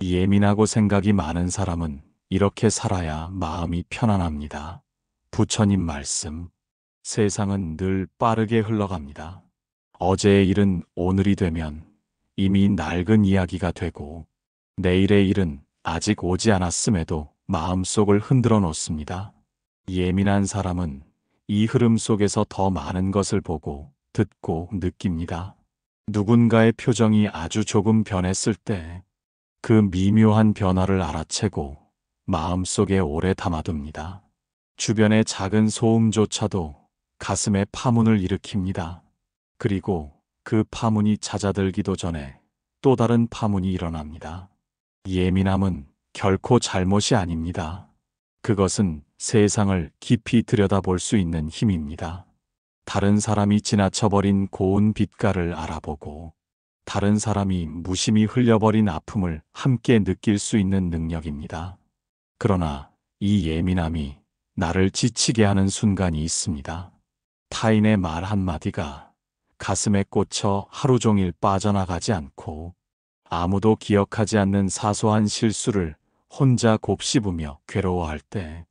예민하고 생각이 많은 사람은 이렇게 살아야 마음이 편안합니다. 부처님 말씀. 세상은 늘 빠르게 흘러갑니다. 어제의 일은 오늘이 되면 이미 낡은 이야기가 되고, 내일의 일은 아직 오지 않았음에도 마음속을 흔들어 놓습니다. 예민한 사람은 이 흐름 속에서 더 많은 것을 보고 듣고 느낍니다. 누군가의 표정이 아주 조금 변했을 때 그 미묘한 변화를 알아채고 마음속에 오래 담아둡니다. 주변의 작은 소음조차도 가슴에 파문을 일으킵니다. 그리고 그 파문이 잦아들기도 전에 또 다른 파문이 일어납니다. 예민함은 결코 잘못이 아닙니다. 그것은 세상을 깊이 들여다볼 수 있는 힘입니다. 다른 사람이 지나쳐버린 고운 빛깔을 알아보고, 다른 사람이 무심히 흘려버린 아픔을 함께 느낄 수 있는 능력입니다. 그러나 이 예민함이 나를 지치게 하는 순간이 있습니다. 타인의 말 한마디가 가슴에 꽂혀 하루 종일 빠져나가지 않고, 아무도 기억하지 않는 사소한 실수를 혼자 곱씹으며 괴로워할 때,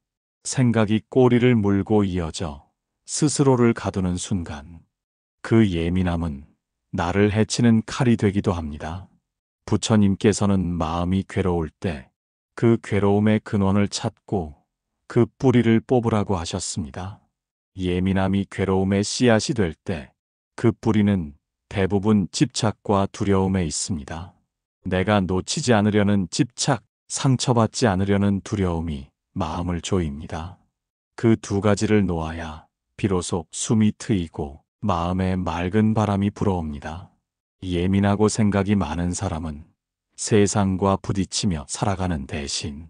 생각이 꼬리를 물고 이어져 스스로를 가두는 순간, 그 예민함은 나를 해치는 칼이 되기도 합니다. 부처님께서는 마음이 괴로울 때 그 괴로움의 근원을 찾고 그 뿌리를 뽑으라고 하셨습니다. 예민함이 괴로움의 씨앗이 될 때 그 뿌리는 대부분 집착과 두려움에 있습니다. 내가 놓치지 않으려는 집착, 상처받지 않으려는 두려움이 마음을 조입니다. 그 두 가지를 놓아야 비로소 숨이 트이고 마음에 맑은 바람이 불어옵니다. 예민하고 생각이 많은 사람은 세상과 부딪히며 살아가는 대신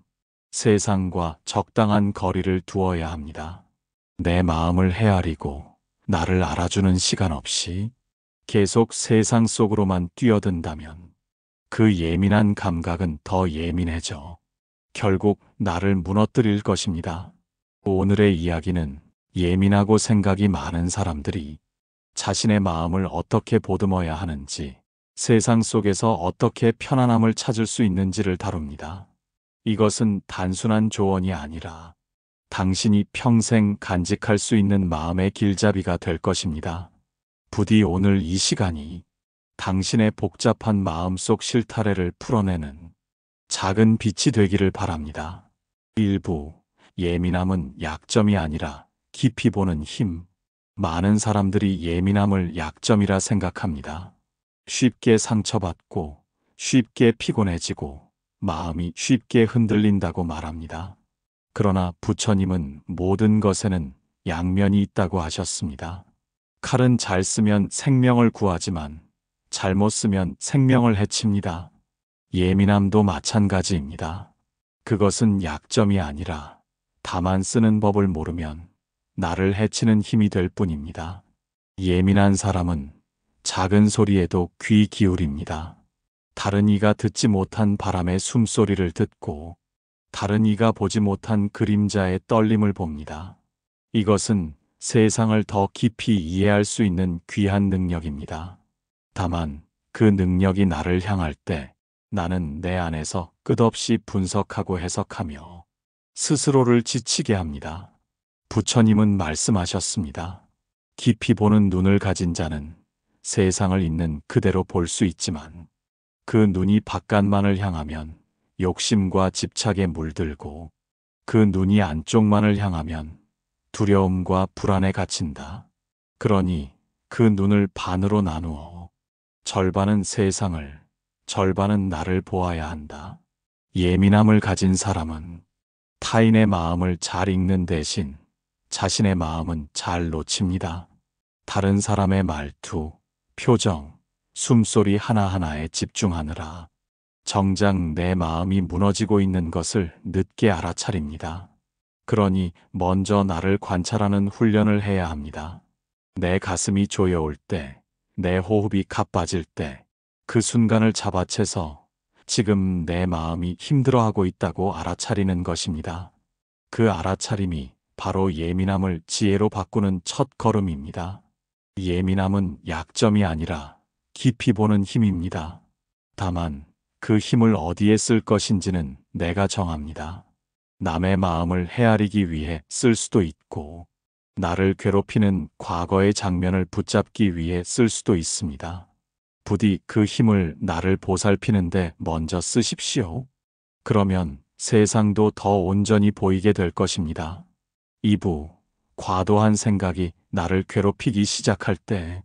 세상과 적당한 거리를 두어야 합니다. 내 마음을 헤아리고 나를 알아주는 시간 없이 계속 세상 속으로만 뛰어든다면 그 예민한 감각은 더 예민해져 결국 나를 무너뜨릴 것입니다. 오늘의 이야기는 예민하고 생각이 많은 사람들이 자신의 마음을 어떻게 보듬어야 하는지, 세상 속에서 어떻게 편안함을 찾을 수 있는지를 다룹니다. 이것은 단순한 조언이 아니라 당신이 평생 간직할 수 있는 마음의 길잡이가 될 것입니다. 부디 오늘 이 시간이 당신의 복잡한 마음속 실타래를 풀어내는 작은 빛이 되기를 바랍니다. 일부, 예민함은 약점이 아니라 깊이 보는 힘. 많은 사람들이 예민함을 약점이라 생각합니다. 쉽게 상처받고 쉽게 피곤해지고 마음이 쉽게 흔들린다고 말합니다. 그러나 부처님은 모든 것에는 양면이 있다고 하셨습니다. 칼은 잘 쓰면 생명을 구하지만 잘못 쓰면 생명을 해칩니다. 예민함도 마찬가지입니다. 그것은 약점이 아니라 다만 쓰는 법을 모르면 나를 해치는 힘이 될 뿐입니다. 예민한 사람은 작은 소리에도 귀 기울입니다. 다른 이가 듣지 못한 바람의 숨소리를 듣고 다른 이가 보지 못한 그림자의 떨림을 봅니다. 이것은 세상을 더 깊이 이해할 수 있는 귀한 능력입니다. 다만 그 능력이 나를 향할 때 나는 내 안에서 끝없이 분석하고 해석하며 스스로를 지치게 합니다. 부처님은 말씀하셨습니다. 깊이 보는 눈을 가진 자는 세상을 있는 그대로 볼 수 있지만 그 눈이 바깥만을 향하면 욕심과 집착에 물들고 그 눈이 안쪽만을 향하면 두려움과 불안에 갇힌다. 그러니 그 눈을 반으로 나누어 절반은 세상을, 절반은 나를 보아야 한다. 예민함을 가진 사람은 타인의 마음을 잘 읽는 대신 자신의 마음은 잘 놓칩니다. 다른 사람의 말투, 표정, 숨소리 하나하나에 집중하느라 정작 내 마음이 무너지고 있는 것을 늦게 알아차립니다. 그러니 먼저 나를 관찰하는 훈련을 해야 합니다. 내 가슴이 조여올 때, 내 호흡이 가빠질 때, 그 순간을 잡아채서 지금 내 마음이 힘들어하고 있다고 알아차리는 것입니다. 그 알아차림이 바로 예민함을 지혜로 바꾸는 첫 걸음입니다. 예민함은 약점이 아니라 깊이 보는 힘입니다. 다만 그 힘을 어디에 쓸 것인지는 내가 정합니다. 남의 마음을 헤아리기 위해 쓸 수도 있고, 나를 괴롭히는 과거의 장면을 붙잡기 위해 쓸 수도 있습니다. 부디 그 힘을 나를 보살피는데 먼저 쓰십시오. 그러면 세상도 더 온전히 보이게 될 것입니다. 2부. 과도한 생각이 나를 괴롭히기 시작할 때,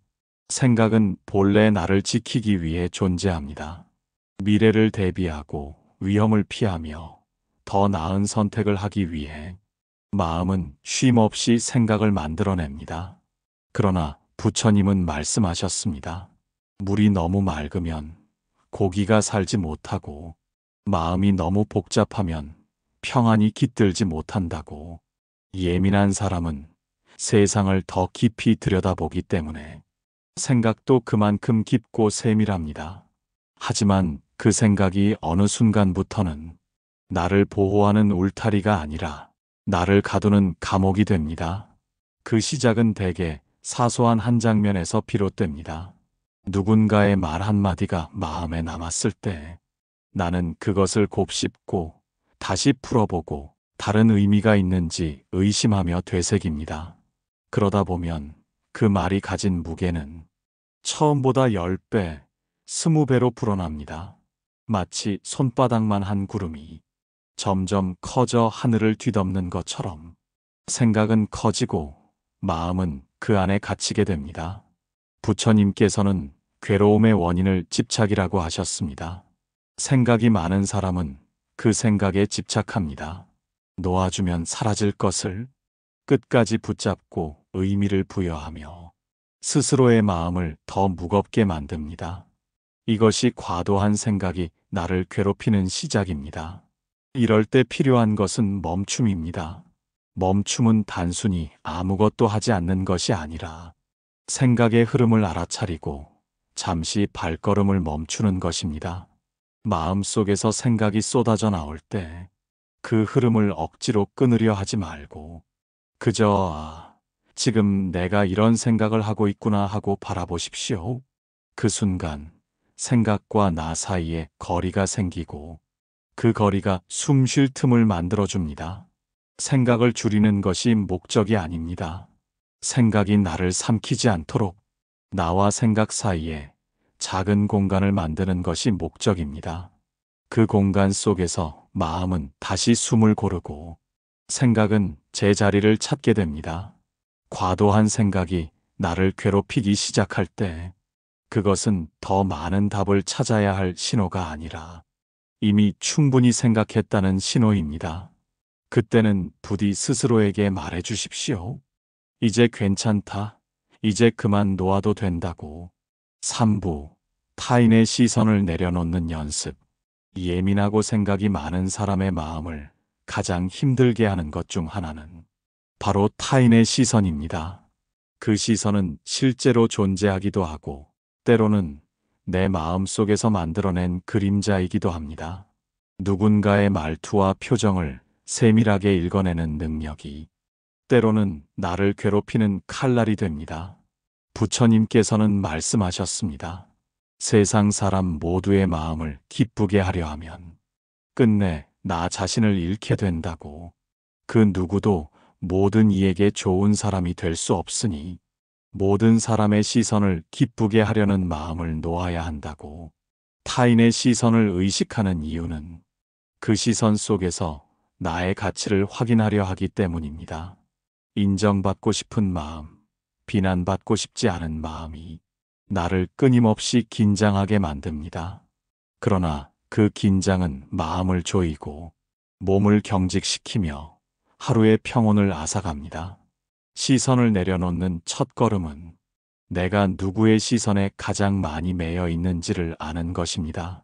생각은 본래 나를 지키기 위해 존재합니다. 미래를 대비하고 위험을 피하며 더 나은 선택을 하기 위해 마음은 쉼 없이 생각을 만들어냅니다. 그러나 부처님은 말씀하셨습니다. 물이 너무 맑으면 고기가 살지 못하고, 마음이 너무 복잡하면 평안이 깃들지 못한다고. 예민한 사람은 세상을 더 깊이 들여다보기 때문에 생각도 그만큼 깊고 세밀합니다. 하지만 그 생각이 어느 순간부터는 나를 보호하는 울타리가 아니라 나를 가두는 감옥이 됩니다. 그 시작은 대개 사소한 한 장면에서 비롯됩니다. 누군가의 말 한마디가 마음에 남았을 때 나는 그것을 곱씹고 다시 풀어보고 다른 의미가 있는지 의심하며 되새깁니다. 그러다 보면 그 말이 가진 무게는 처음보다 10배, 20배로 불어납니다. 마치 손바닥만 한 구름이 점점 커져 하늘을 뒤덮는 것처럼 생각은 커지고 마음은 그 안에 갇히게 됩니다. 부처님께서는 괴로움의 원인을 집착이라고 하셨습니다. 생각이 많은 사람은 그 생각에 집착합니다. 놓아주면 사라질 것을 끝까지 붙잡고 의미를 부여하며 스스로의 마음을 더 무겁게 만듭니다. 이것이 과도한 생각이 나를 괴롭히는 시작입니다. 이럴 때 필요한 것은 멈춤입니다. 멈춤은 단순히 아무것도 하지 않는 것이 아니라 생각의 흐름을 알아차리고 잠시 발걸음을 멈추는 것입니다. 마음속에서 생각이 쏟아져 나올 때 그 흐름을 억지로 끊으려 하지 말고 그저 지금 내가 이런 생각을 하고 있구나 하고 바라보십시오. 그 순간 생각과 나 사이에 거리가 생기고 그 거리가 숨 쉴 틈을 만들어줍니다. 생각을 줄이는 것이 목적이 아닙니다. 생각이 나를 삼키지 않도록 나와 생각 사이에 작은 공간을 만드는 것이 목적입니다. 그 공간 속에서 마음은 다시 숨을 고르고 생각은 제자리를 찾게 됩니다. 과도한 생각이 나를 괴롭히기 시작할 때 그것은 더 많은 답을 찾아야 할 신호가 아니라 이미 충분히 생각했다는 신호입니다. 그때는 부디 스스로에게 말해 주십시오. 이제 괜찮다. 이제 그만 놓아도 된다고. 3부. 타인의 시선을 내려놓는 연습. 예민하고 생각이 많은 사람의 마음을 가장 힘들게 하는 것 중 하나는 바로 타인의 시선입니다. 그 시선은 실제로 존재하기도 하고 때로는 내 마음 속에서 만들어낸 그림자이기도 합니다. 누군가의 말투와 표정을 세밀하게 읽어내는 능력이 때로는 나를 괴롭히는 칼날이 됩니다. 부처님께서는 말씀하셨습니다. 세상 사람 모두의 마음을 기쁘게 하려 하면 끝내 나 자신을 잃게 된다고. 그 누구도 모든 이에게 좋은 사람이 될 수 없으니 모든 사람의 시선을 기쁘게 하려는 마음을 놓아야 한다고. 타인의 시선을 의식하는 이유는 그 시선 속에서 나의 가치를 확인하려 하기 때문입니다. 인정받고 싶은 마음, 비난받고 싶지 않은 마음이 나를 끊임없이 긴장하게 만듭니다. 그러나 그 긴장은 마음을 조이고 몸을 경직시키며 하루의 평온을 앗아갑니다. 시선을 내려놓는 첫걸음은 내가 누구의 시선에 가장 많이 매여 있는지를 아는 것입니다.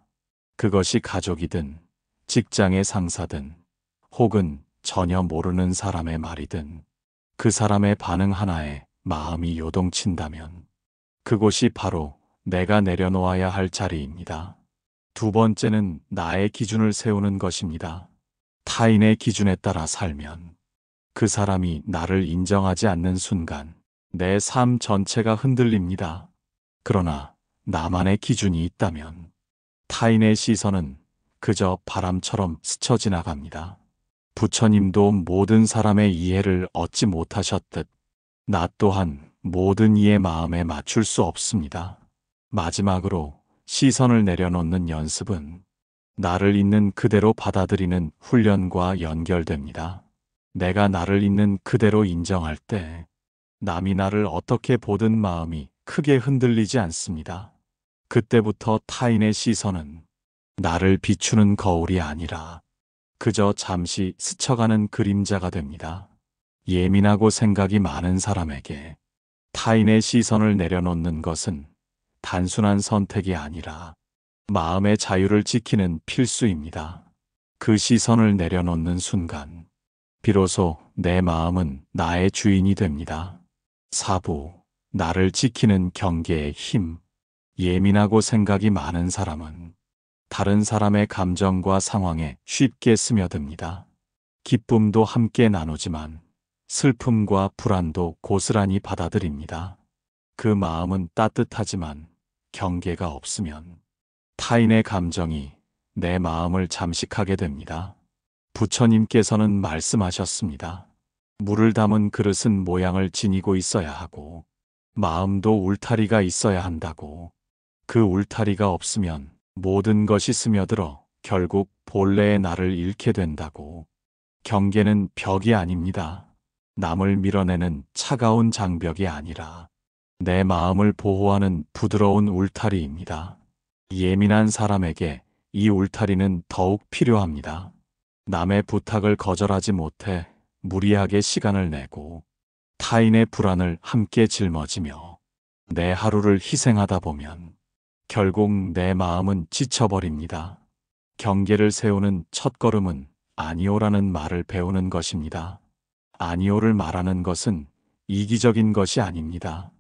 그것이 가족이든 직장의 상사든 혹은 전혀 모르는 사람의 말이든 그 사람의 반응 하나에 마음이 요동친다면 그곳이 바로 내가 내려놓아야 할 자리입니다. 두 번째는 나의 기준을 세우는 것입니다. 타인의 기준에 따라 살면 그 사람이 나를 인정하지 않는 순간 내 삶 전체가 흔들립니다. 그러나 나만의 기준이 있다면 타인의 시선은 그저 바람처럼 스쳐 지나갑니다. 부처님도 모든 사람의 이해를 얻지 못하셨듯 나 또한 모든 이의 마음에 맞출 수 없습니다. 마지막으로 시선을 내려놓는 연습은 나를 있는 그대로 받아들이는 훈련과 연결됩니다. 내가 나를 있는 그대로 인정할 때 남이 나를 어떻게 보든 마음이 크게 흔들리지 않습니다. 그때부터 타인의 시선은 나를 비추는 거울이 아니라 그저 잠시 스쳐가는 그림자가 됩니다. 예민하고 생각이 많은 사람에게 타인의 시선을 내려놓는 것은 단순한 선택이 아니라 마음의 자유를 지키는 필수입니다. 그 시선을 내려놓는 순간 비로소 내 마음은 나의 주인이 됩니다. 사부, 나를 지키는 경계의 힘. 예민하고 생각이 많은 사람은 다른 사람의 감정과 상황에 쉽게 스며듭니다. 기쁨도 함께 나누지만 슬픔과 불안도 고스란히 받아들입니다. 그 마음은 따뜻하지만 경계가 없으면 타인의 감정이 내 마음을 잠식하게 됩니다. 부처님께서는 말씀하셨습니다. 물을 담은 그릇은 모양을 지니고 있어야 하고 마음도 울타리가 있어야 한다고. 그 울타리가 없으면 모든 것이 스며들어 결국 본래의 나를 잃게 된다고. 경계는 벽이 아닙니다. 남을 밀어내는 차가운 장벽이 아니라 내 마음을 보호하는 부드러운 울타리입니다. 예민한 사람에게 이 울타리는 더욱 필요합니다. 남의 부탁을 거절하지 못해 무리하게 시간을 내고 타인의 불안을 함께 짊어지며 내 하루를 희생하다 보면 결국 내 마음은 지쳐버립니다. 경계를 세우는 첫걸음은 아니오라는 말을 배우는 것입니다. 아니오를 말하는 것은 이기적인 것이 아닙니다.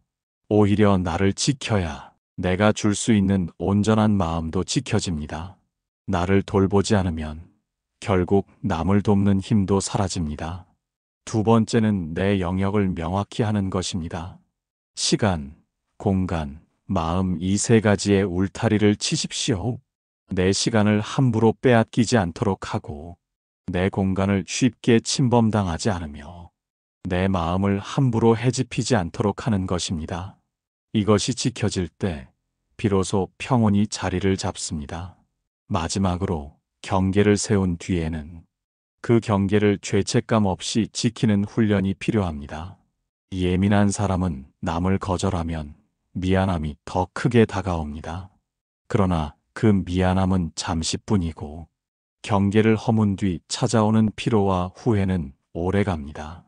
오히려 나를 지켜야 내가 줄 수 있는 온전한 마음도 지켜집니다. 나를 돌보지 않으면 결국 남을 돕는 힘도 사라집니다. 두 번째는 내 영역을 명확히 하는 것입니다. 시간, 공간, 마음 이 세 가지의 울타리를 치십시오. 내 시간을 함부로 빼앗기지 않도록 하고 내 공간을 쉽게 침범당하지 않으며 내 마음을 함부로 해집히지 않도록 하는 것입니다. 이것이 지켜질 때 비로소 평온이 자리를 잡습니다. 마지막으로 경계를 세운 뒤에는 그 경계를 죄책감 없이 지키는 훈련이 필요합니다. 예민한 사람은 남을 거절하면 미안함이 더 크게 다가옵니다. 그러나 그 미안함은 잠시뿐이고 경계를 허문 뒤 찾아오는 피로와 후회는 오래갑니다.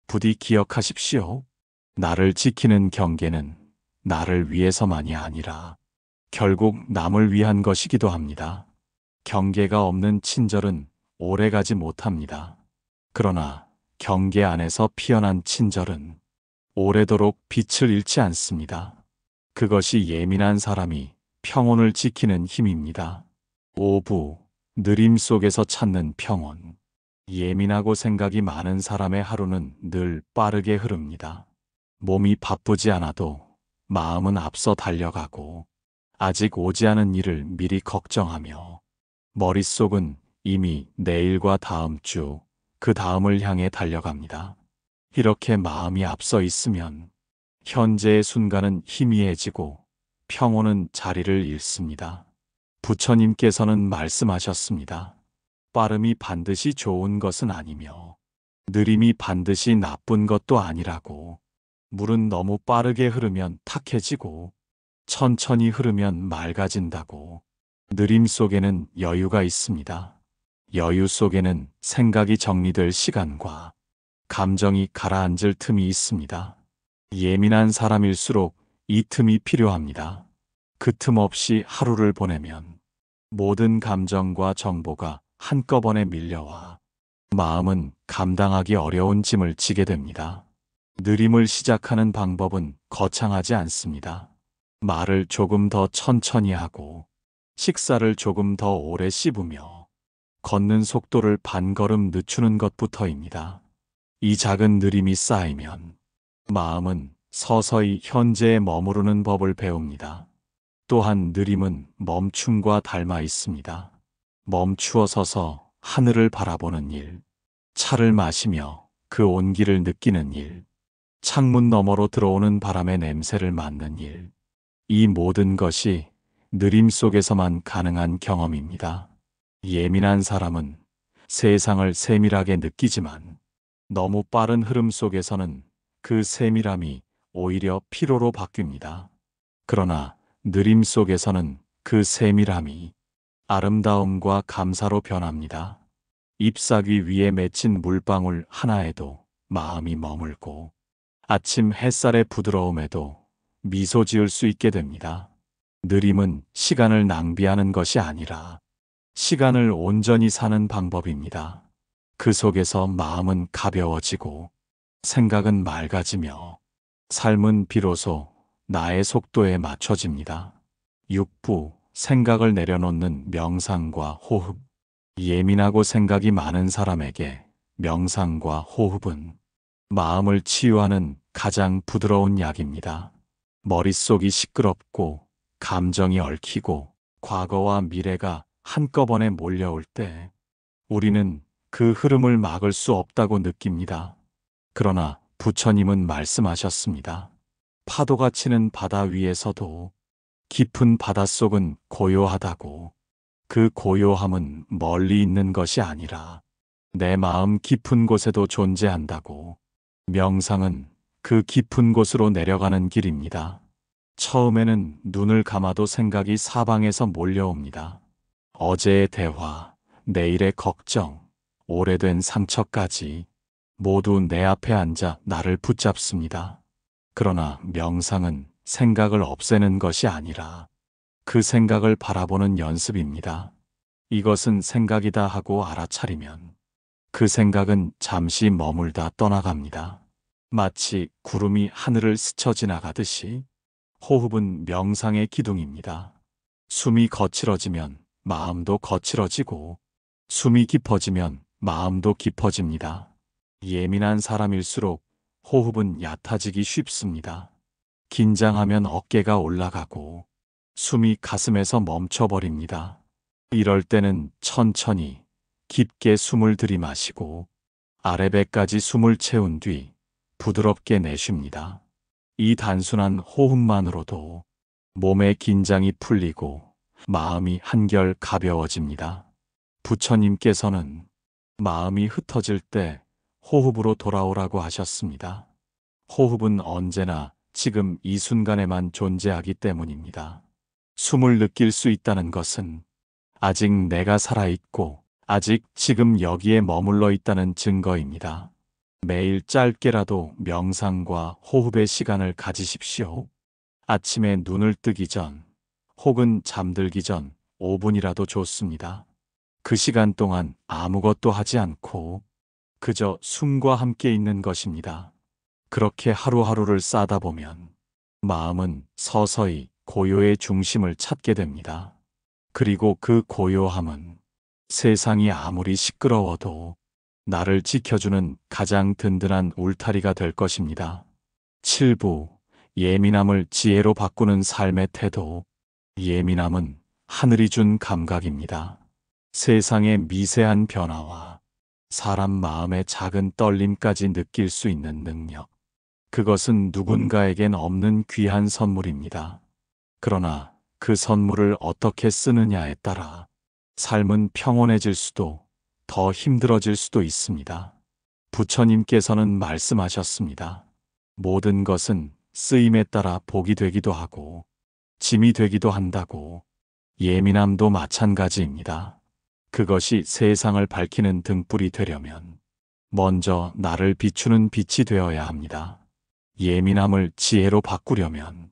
부디 기억하십시오. 나를 지키는 경계는 나를 위해서만이 아니라 결국 남을 위한 것이기도 합니다. 경계가 없는 친절은 오래가지 못합니다. 그러나 경계 안에서 피어난 친절은 오래도록 빛을 잃지 않습니다. 그것이 예민한 사람이 평온을 지키는 힘입니다. 5부, 느림 속에서 찾는 평온. 예민하고 생각이 많은 사람의 하루는 늘 빠르게 흐릅니다. 몸이 바쁘지 않아도 마음은 앞서 달려가고 아직 오지 않은 일을 미리 걱정하며 머릿속은 이미 내일과 다음 주, 그 다음을 향해 달려갑니다. 이렇게 마음이 앞서 있으면 현재의 순간은 희미해지고 평온은 자리를 잃습니다. 부처님께서는 말씀하셨습니다. 빠름이 반드시 좋은 것은 아니며 느림이 반드시 나쁜 것도 아니라고. 물은 너무 빠르게 흐르면 탁해지고 천천히 흐르면 맑아진다고. 느림 속에는 여유가 있습니다. 여유 속에는 생각이 정리될 시간과 감정이 가라앉을 틈이 있습니다. 예민한 사람일수록 이 틈이 필요합니다. 그 틈 없이 하루를 보내면 모든 감정과 정보가 한꺼번에 밀려와 마음은 감당하기 어려운 짐을 지게 됩니다. 느림을 시작하는 방법은 거창하지 않습니다. 말을 조금 더 천천히 하고 식사를 조금 더 오래 씹으며 걷는 속도를 반걸음 늦추는 것부터입니다. 이 작은 느림이 쌓이면 마음은 서서히 현재에 머무르는 법을 배웁니다. 또한 느림은 멈춤과 닮아 있습니다. 멈추어 서서 하늘을 바라보는 일, 차를 마시며 그 온기를 느끼는 일, 창문 너머로 들어오는 바람의 냄새를 맡는 일, 이 모든 것이 느림 속에서만 가능한 경험입니다. 예민한 사람은 세상을 세밀하게 느끼지만 너무 빠른 흐름 속에서는 그 세밀함이 오히려 피로로 바뀝니다. 그러나 느림 속에서는 그 세밀함이 아름다움과 감사로 변합니다. 잎사귀 위에 맺힌 물방울 하나에도 마음이 머물고 아침 햇살의 부드러움에도 미소 지을 수 있게 됩니다. 느림은 시간을 낭비하는 것이 아니라 시간을 온전히 사는 방법입니다. 그 속에서 마음은 가벼워지고 생각은 맑아지며 삶은 비로소 나의 속도에 맞춰집니다. 6부 생각을 내려놓는 명상과 호흡. 예민하고 생각이 많은 사람에게 명상과 호흡은 마음을 치유하는 가장 부드러운 약입니다. 머릿속이 시끄럽고 감정이 얽히고 과거와 미래가 한꺼번에 몰려올 때 우리는 그 흐름을 막을 수 없다고 느낍니다. 그러나 부처님은 말씀하셨습니다. 파도가 치는 바다 위에서도 깊은 바닷속은 고요하다고. 그 고요함은 멀리 있는 것이 아니라 내 마음 깊은 곳에도 존재한다고. 명상은 그 깊은 곳으로 내려가는 길입니다. 처음에는 눈을 감아도 생각이 사방에서 몰려옵니다. 어제의 대화, 내일의 걱정, 오래된 상처까지 모두 내 앞에 앉아 나를 붙잡습니다. 그러나 명상은 생각을 없애는 것이 아니라 그 생각을 바라보는 연습입니다. 이것은 생각이다 하고 알아차리면 그 생각은 잠시 머물다 떠나갑니다. 마치 구름이 하늘을 스쳐 지나가듯이 호흡은 명상의 기둥입니다. 숨이 거칠어지면 마음도 거칠어지고 숨이 깊어지면 마음도 깊어집니다. 예민한 사람일수록 호흡은 얕아지기 쉽습니다. 긴장하면 어깨가 올라가고 숨이 가슴에서 멈춰버립니다. 이럴 때는 천천히 깊게 숨을 들이마시고 아래배까지 숨을 채운 뒤 부드럽게 내쉽니다. 이 단순한 호흡만으로도 몸의 긴장이 풀리고 마음이 한결 가벼워집니다. 부처님께서는 마음이 흩어질 때 호흡으로 돌아오라고 하셨습니다. 호흡은 언제나 지금 이 순간에만 존재하기 때문입니다. 숨을 느낄 수 있다는 것은 아직 내가 살아있고 아직 지금 여기에 머물러 있다는 증거입니다. 매일 짧게라도 명상과 호흡의 시간을 가지십시오. 아침에 눈을 뜨기 전 혹은 잠들기 전 5분이라도 좋습니다. 그 시간 동안 아무것도 하지 않고 그저 숨과 함께 있는 것입니다. 그렇게 하루하루를 싸다 보면 마음은 서서히 고요의 중심을 찾게 됩니다. 그리고 그 고요함은 세상이 아무리 시끄러워도 나를 지켜주는 가장 든든한 울타리가 될 것입니다. 7부 예민함을 지혜로 바꾸는 삶의 태도. 예민함은 하늘이 준 감각입니다. 세상의 미세한 변화와 사람 마음의 작은 떨림까지 느낄 수 있는 능력. 그것은 누군가에겐 없는 귀한 선물입니다. 그러나 그 선물을 어떻게 쓰느냐에 따라 삶은 평온해질 수도 더 힘들어질 수도 있습니다. 부처님께서는 말씀하셨습니다. 모든 것은 쓰임에 따라 복이 되기도 하고 짐이 되기도 한다고. 예민함도 마찬가지입니다. 그것이 세상을 밝히는 등불이 되려면 먼저 나를 비추는 빛이 되어야 합니다. 예민함을 지혜로 바꾸려면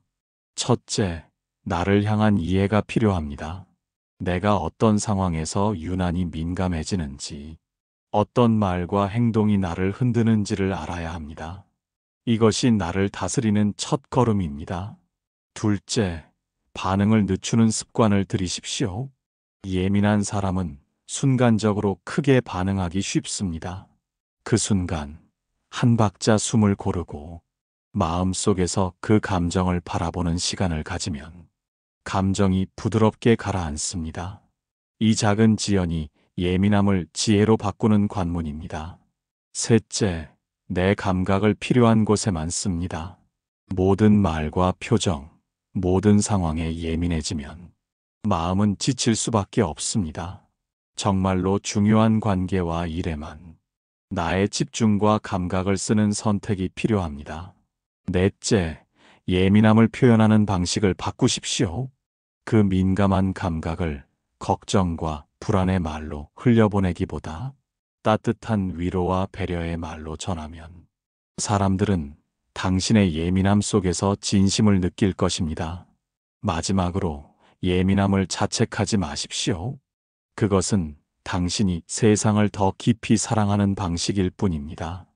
첫째, 나를 향한 이해가 필요합니다. 내가 어떤 상황에서 유난히 민감해지는지, 어떤 말과 행동이 나를 흔드는지를 알아야 합니다. 이것이 나를 다스리는 첫 걸음입니다. 둘째, 반응을 늦추는 습관을 들이십시오. 예민한 사람은 순간적으로 크게 반응하기 쉽습니다. 그 순간 한 박자 숨을 고르고 마음속에서 그 감정을 바라보는 시간을 가지면 감정이 부드럽게 가라앉습니다. 이 작은 지연이 예민함을 지혜로 바꾸는 관문입니다. 셋째, 내 감각을 필요한 곳에만 씁니다. 모든 말과 표정, 모든 상황에 예민해지면 마음은 지칠 수밖에 없습니다. 정말로 중요한 관계와 일에만 나의 집중과 감각을 쓰는 선택이 필요합니다. 넷째, 예민함을 표현하는 방식을 바꾸십시오. 그 민감한 감각을 걱정과 불안의 말로 흘려보내기보다 따뜻한 위로와 배려의 말로 전하면 사람들은 당신의 예민함 속에서 진심을 느낄 것입니다. 마지막으로 예민함을 자책하지 마십시오. 그것은 당신이 세상을 더 깊이 사랑하는 방식일 뿐입니다.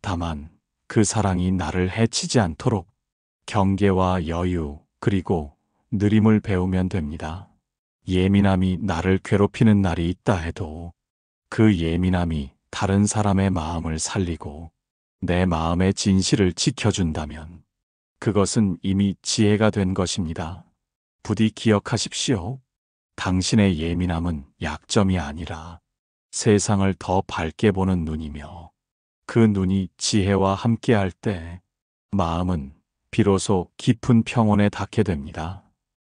다만 그 사랑이 나를 해치지 않도록 경계와 여유 그리고 느림을 배우면 됩니다. 예민함이 나를 괴롭히는 날이 있다 해도 그 예민함이 다른 사람의 마음을 살리고 내 마음의 진실을 지켜준다면 그것은 이미 지혜가 된 것입니다. 부디 기억하십시오. 당신의 예민함은 약점이 아니라 세상을 더 밝게 보는 눈이며 그 눈이 지혜와 함께할 때 마음은 비로소 깊은 평온에 닿게 됩니다.